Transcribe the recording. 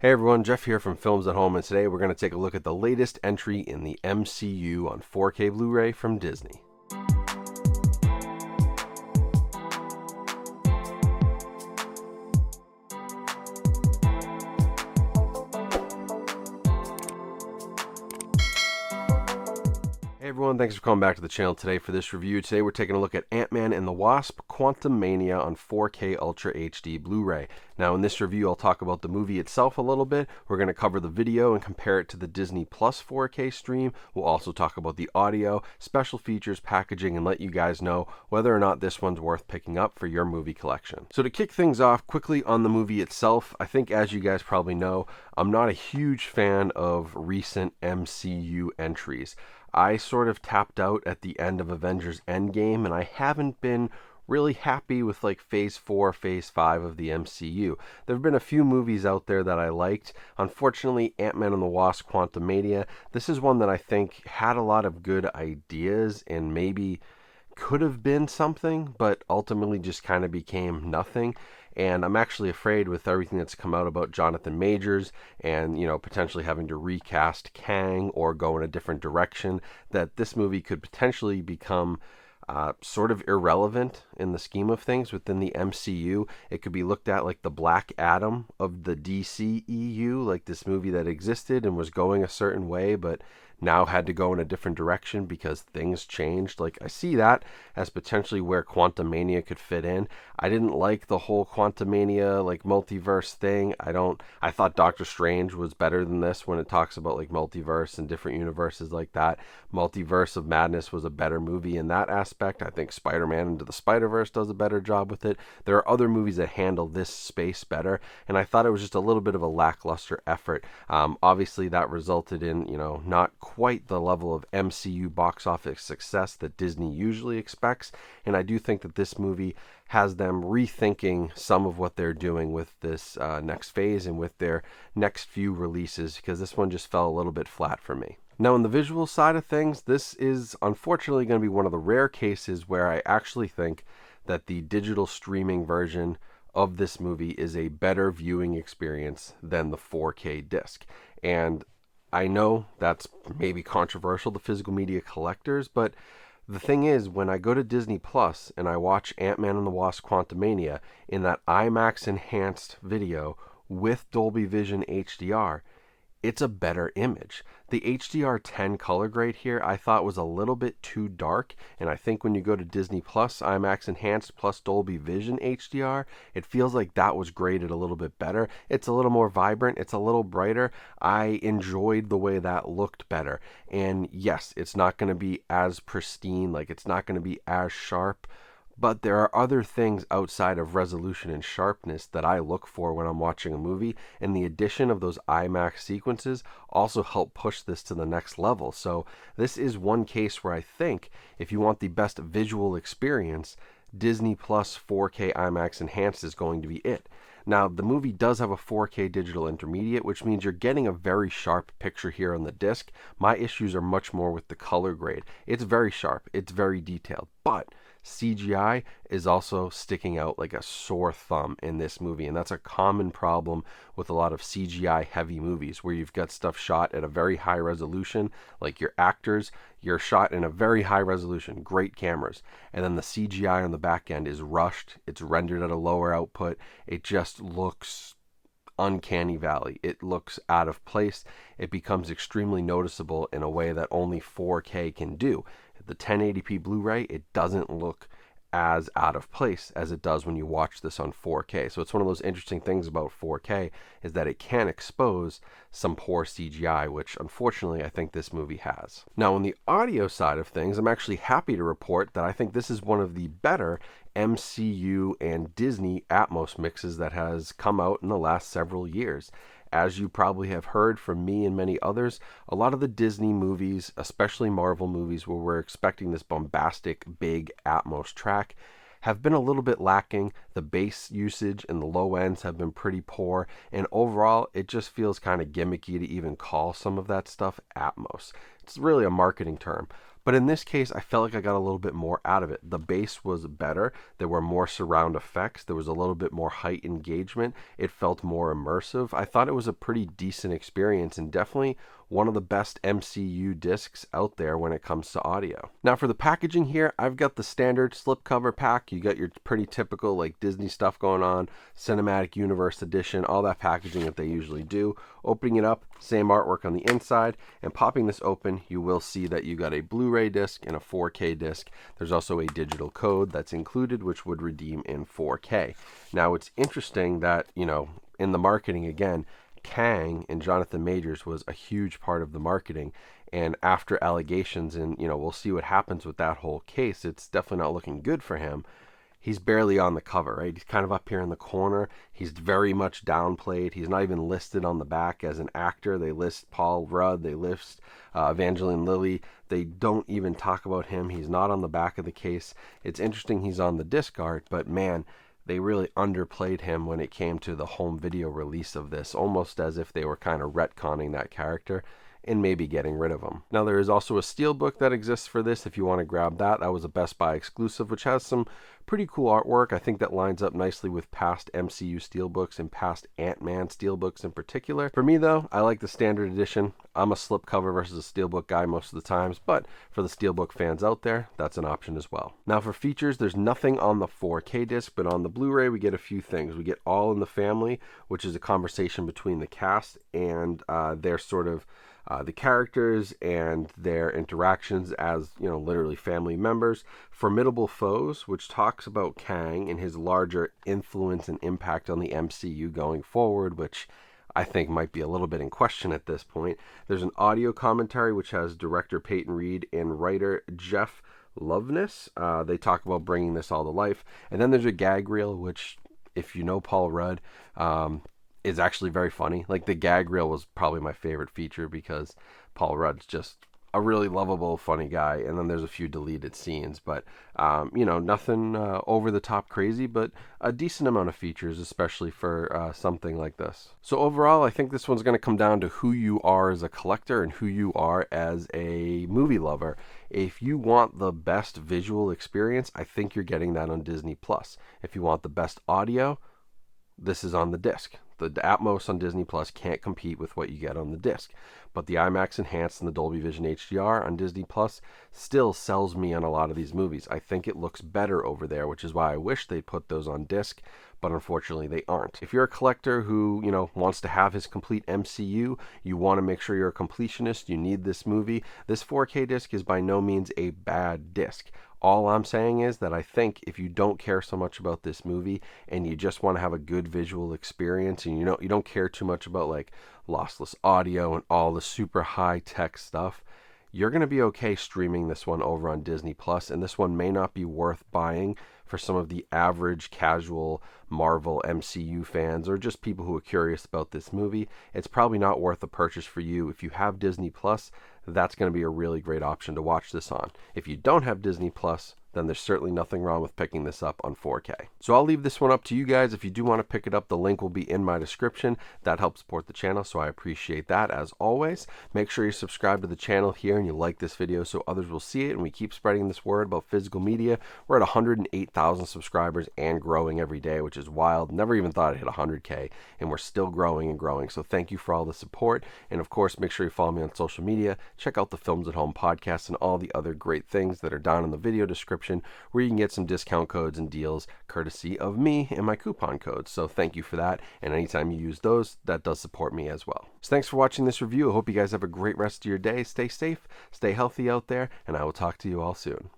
Hey everyone, Jeff here from Films at Home, and today we're going to take a look at the latest entry in the MCU on 4K Blu-ray from Disney. Hey everyone, thanks for coming back to the channel today for this review. Today we're taking a look at Ant Man and the Wasp Quantumania on 4K Ultra HD Blu-ray. Now in this review I'll talk about the movie itself a little bit. We're going to cover the video and compare it to the Disney Plus 4K stream. We'll also talk about the audio, special features, packaging, and let you guys know whether or not this one's worth picking up for your movie collection. So to kick things off quickly on the movie itself, I think as you guys probably know, I'm not a huge fan of recent MCU entries. I sort of tapped out at the end of Avengers Endgame, and I haven't been really happy with like phase 4, phase 5 of the MCU. There have been a few movies out there that I liked. Unfortunately, Ant Man and the Wasp Quantumania, this is one that I think had a lot of good ideas and maybe could have been something, but ultimately just kind of became nothing. And I'm actually afraid with everything that's come out about Jonathan Majors and, potentially having to recast Kang or go in a different direction, that this movie could potentially become sort of irrelevant in the scheme of things within the MCU. It could be looked at like the Black Adam of the DCEU, like this movie that existed and was going a certain way, but now had to go in a different direction because things changed. Like, I see that as potentially where Quantumania could fit in. I didn't like the whole Quantumania like multiverse thing. I thought Doctor Strange was better than this when it talks about like multiverse and different universes like that. Multiverse of Madness was a better movie in that aspect. I think Spider-Man Into the Spider-Verse does a better job with it. There are other movies that handle this space better, and I thought it was just a little bit of a lackluster effort. Obviously that resulted in, not quite the level of MCU box office success that Disney usually expects, and I do think that this movie has them rethinking some of what they're doing with this next phase and with their next few releases, because this one just fell a little bit flat for me. Now, on the visual side of things, this is unfortunately going to be one of the rare cases where I actually think that the digital streaming version of this movie is a better viewing experience than the 4K disc. And I know that's maybe controversial to physical media collectors, but the thing is, when I go to Disney Plus and I watch Ant Man and the Wasp Quantumania in that IMAX Enhanced video with Dolby Vision HDR, it's a better image. The HDR10 color grade here I thought was a little bit too dark, and I think when you go to Disney Plus IMAX Enhanced plus Dolby Vision HDR, it feels like that was graded a little bit better. It's a little more vibrant, it's a little brighter. I enjoyed the way that looked better. And yes, it's not going to be as pristine, like it's not going to be as sharp, but there are other things outside of resolution and sharpness that I look for when I'm watching a movie, and the addition of those IMAX sequences also help push this to the next level. So this is one case where I think if you want the best visual experience, Disney Plus 4K IMAX Enhanced is going to be it. Now, the movie does have a 4K digital intermediate, which means you're getting a very sharp picture here on the disc. My issues are much more with the color grade. It's very sharp, it's very detailed, but CGI is also sticking out like a sore thumb in this movie, and that's a common problem with a lot of CGI heavy movies where you've got stuff shot at a very high resolution, like your actors, you're shot in a very high resolution, great cameras, and then the CGI on the back end is rushed, it's rendered at a lower output, it just looks uncanny valley. It looks out of place. It becomes extremely noticeable in a way that only 4K can do. The 1080p Blu-ray, it doesn't look as out of place as it does when you watch this on 4K. So it's one of those interesting things about 4K is that it can expose some poor CGI, which unfortunately I think this movie has. Now, on the audio side of things, I'm actually happy to report that I think this is one of the better MCU and Disney Atmos mixes that has come out in the last several years. As you probably have heard from me and many others, a lot of the Disney movies, especially Marvel movies where we're expecting this bombastic, big Atmos track, have been a little bit lacking. The bass usage and the low ends have been pretty poor, and overall it just feels kind of gimmicky to even call some of that stuff Atmos. It's really a marketing term. But in this case, I felt like I got a little bit more out of it. The bass was better. There were more surround effects. There was a little bit more height engagement. It felt more immersive. I thought it was a pretty decent experience and definitely one of the best MCU discs out there when it comes to audio. Now for the packaging here, I've got the standard slipcover pack. You got your pretty typical like Disney stuff going on, Cinematic Universe edition, all that packaging that they usually do. Opening it up, same artwork on the inside, and popping this open, you will see that you got a Blu-ray disc and a 4K disc. There's also a digital code that's included, which would redeem in 4K. Now it's interesting that, in the marketing again, Kang and Jonathan Majors was a huge part of the marketing, and after allegations, and we'll see what happens with that whole case, it's definitely not looking good for him. He's barely on the cover, right? He's kind of up here in the corner. He's very much downplayed. He's not even listed on the back as an actor. They list Paul Rudd. They list Evangeline Lilly. They don't even talk about him. He's not on the back of the case. It's interesting he's on the disc art, but man, they really underplayed him when it came to the home video release of this, almost as if they were kind of retconning that character and maybe getting rid of him. Now there is also a steelbook that exists for this if you want to grab that. That was a Best Buy exclusive, which has some pretty cool artwork. I think that lines up nicely with past MCU steelbooks and past Ant Man steelbooks in particular. For me though, I like the standard edition. I'm a slipcover versus a steelbook guy most of the times, but for the steelbook fans out there, that's an option as well. Now for features, there's nothing on the 4K disc, but on the Blu-ray we get a few things. We get All in the Family, which is a conversation between the cast and their sort of the characters and their interactions as, literally family members. Formidable Foes, which talks about Kang and his larger influence and impact on the MCU going forward, which I think might be a little bit in question at this point. There's an audio commentary, which has director Peyton Reed and writer Jeff Loveness. They talk about bringing this all to life. And then there's a gag reel, which, if you know Paul Rudd, is actually very funny. Like, the gag reel was probably my favorite feature because Paul Rudd's just a really lovable, funny guy. And then there's a few deleted scenes, but nothing over the top crazy, but a decent amount of features, especially for something like this. So overall, I think this one's going to come down to who you are as a collector and who you are as a movie lover. If you want the best visual experience, I think you're getting that on Disney Plus. If you want the best audio, this is on the disc. The Atmos on Disney Plus can't compete with what you get on the disc. But the IMAX Enhanced and the Dolby Vision HDR on Disney Plus still sells me on a lot of these movies. I think it looks better over there, which is why I wish they put those on disc, but unfortunately they aren't. If you're a collector who, wants to have his complete MCU, you want to make sure you're a completionist, you need this movie, this 4K disc is by no means a bad disc. All I'm saying is that I think if you don't care so much about this movie and you just want to have a good visual experience and you don't care too much about like lossless audio and all the super high tech stuff, you're going to be okay streaming this one over on Disney Plus, and this one may not be worth buying for some of the average casual Marvel MCU fans or just people who are curious about this movie. It's probably not worth a purchase for you. If you have Disney Plus, that's going to be a really great option to watch this on. If you don't have Disney Plus, then there's certainly nothing wrong with picking this up on 4K. So I'll leave this one up to you guys. If you do want to pick it up, the link will be in my description. That helps support the channel, so I appreciate that as always. Make sure you subscribe to the channel here and you like this video so others will see it, and we keep spreading this word about physical media. We're at 108,000 subscribers and growing every day, which is wild. Never even thought I'd hit 100K, and we're still growing and growing. So thank you for all the support, and of course, make sure you follow me on social media. Check out the Films at Home podcast and all the other great things that are down in the video description, where you can get some discount codes and deals courtesy of me and my coupon codes. So thank you for that, and anytime you use those, that does support me as well. So thanks for watching this review. I hope you guys have a great rest of your day. Stay safe, stay healthy out there, and I will talk to you all soon.